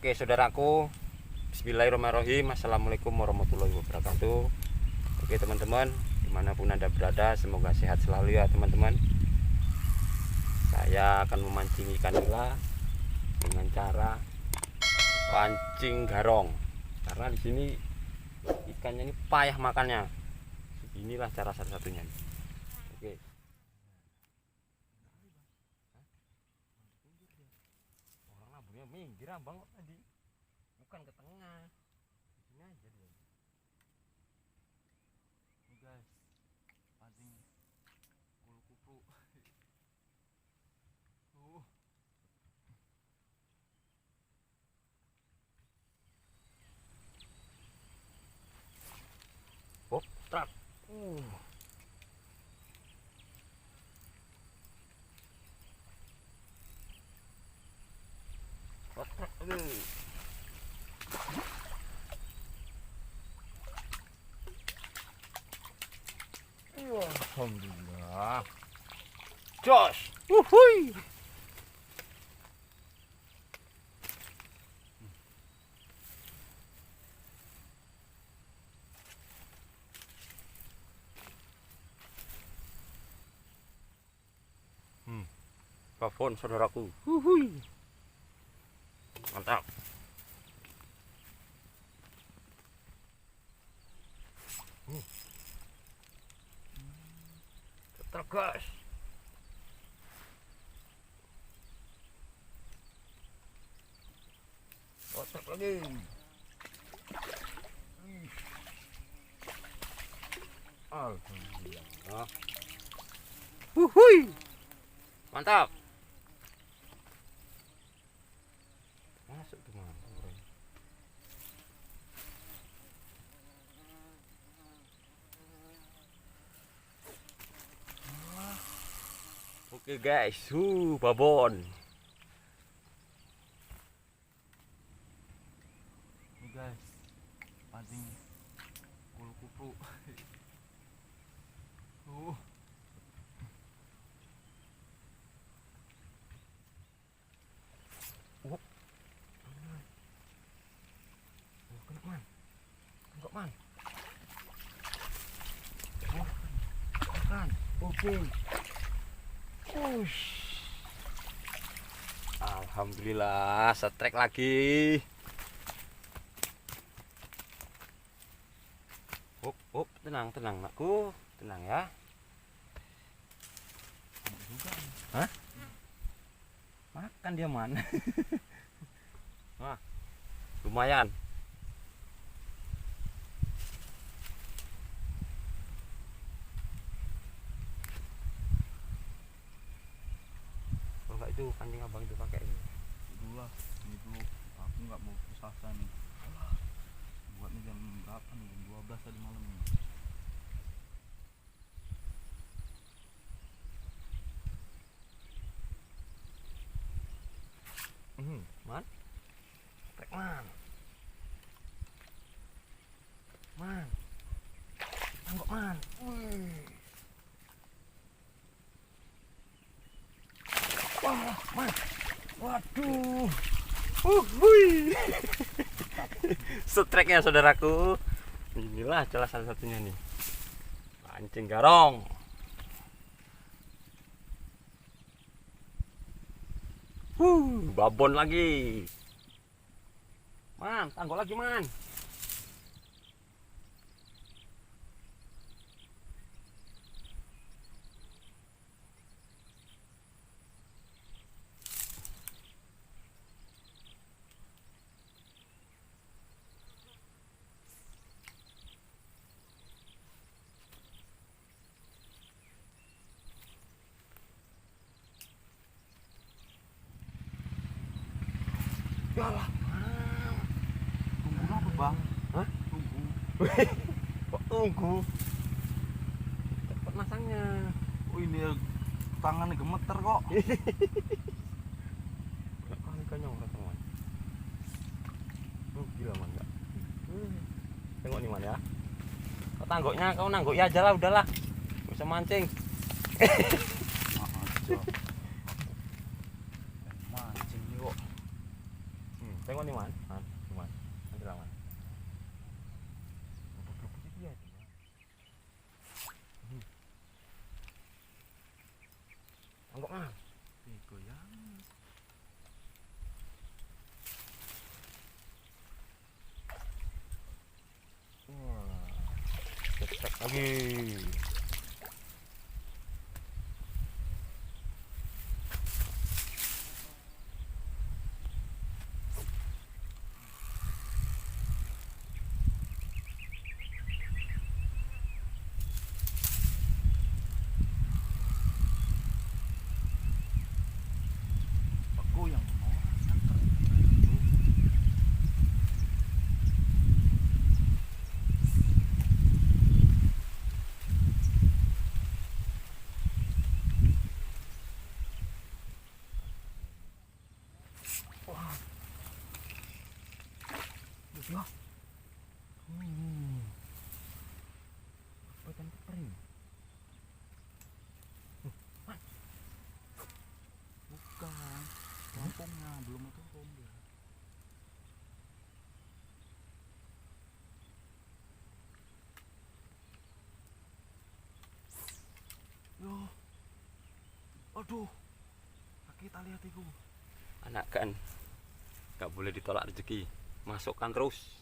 Oke saudaraku, bismillahirrahmanirrahim. Assalamualaikum warahmatullahi wabarakatuh. Oke teman-teman, dimanapun anda berada, semoga sehat selalu ya teman-teman. Saya akan memancing ikan nila dengan cara pancing garong, karena di sini ikannya ini payah makannya. Inilah cara satu-satunya. Oke. Orang nabunya minggir abang kok tadi, bukan ke tengah. Di sini aja dia. Ini guys, pancing kupu-kupu. Oh, trap. Alhamdulillah. Josh. Wuhui. Babon saudaraku. Wuhui. Mantap. Tetap guys. Otak lagi. Alhamdulillah. Wuhui. Mantap. Masuk tuh mana? Oke guys, babon. Ini guys, pancing kupu-kupu. Kena man. Enggak man. Makan. Oke. Alhamdulillah, setrek lagi. Tenang, tenang, nakku. Tenang ya. Hah? Makan dia man. Wah, lumayan. Kalau itu pancing abang itu pakai ini. Dulu lah, ini dulu. Aku nggak mau pusasa nih. Buatnya jam berapa nih? Jam 12 tadi malam nih. Man, trek man, man, tangkap man. Wah, man, waduh, hui, setreknya saudaraku. Inilah salah satunya nih, pancing garong. Babon lagi. Man, tanggok lagi, man. Yalah. Tunggu apa bang? Hah? Tunggu. Kok tunggu? Cepat masangnya. Oh ini tangannya gemeter kok. Kali kanyang teman. Gila man enggak. Tengok nih man ya. Kau tanggoknya kau nanggok ya aja lah, udahlah. Gak usah mancing. Mancing nih kok. Tengok nih man, man, nanti lah man. Lubuk-lubuk dia tuh. Anggap man. goyang. Wah, cetek lagi. Goyang menolak. Ya. Apa ikan kepering? Bukan. Lampungnya belum turun dia. Yo. Aduh. Sakit tali hatiku. Anak kan, gak boleh ditolak rezeki. Masukkan terus.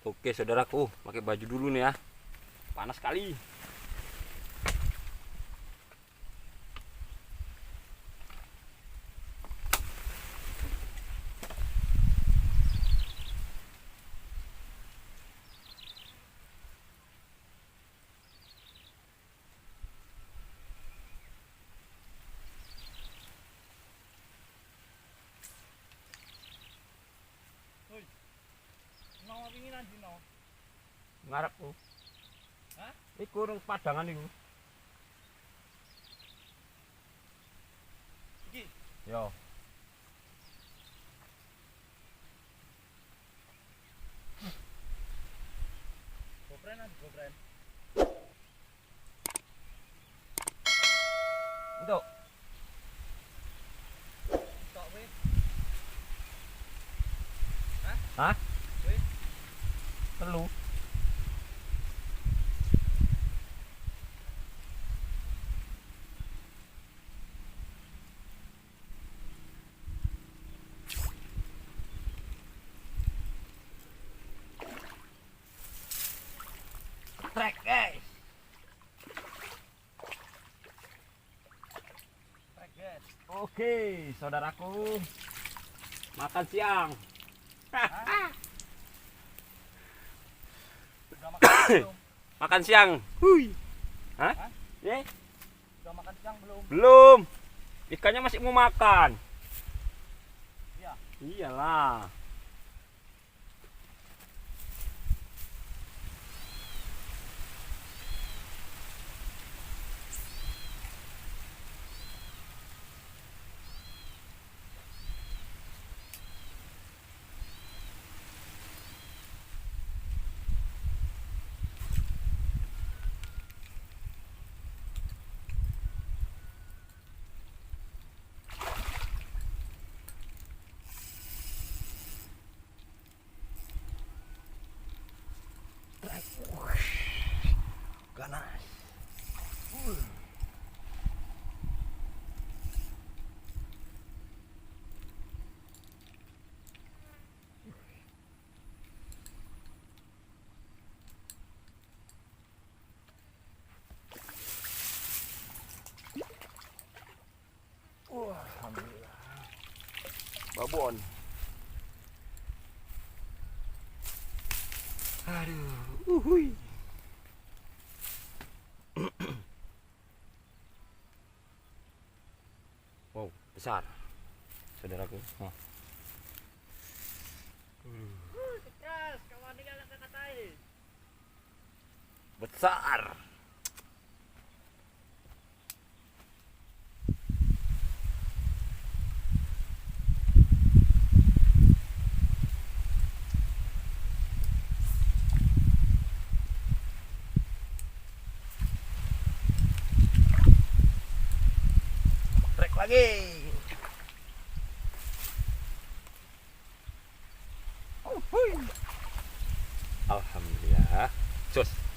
Oke saudaraku, pakai baju dulu nih ya. Panas sekali. Mau pinginan dino. Ngarepku. Hah? Iku nang padangan iku. Iki. Yo. Gopren ada gopren. Untuk Tok we. hah? We. Telu. Trek guys. Trek guys. Oke, saudaraku. Makan siang. Udah makan siang belum? Makan siang. Hui. Hah? Hah? Ye? Udah makan siang belum? Belum. Ikannya masih mau makan. Iya. Iyalah. Ganas. Alhamdulillah. Babon. Aduh, uhui. Wow, besar. Saudaraku. Oh. Sukses, kawan tinggal kata-katain. Besar. Trek lagi. ya. Cus.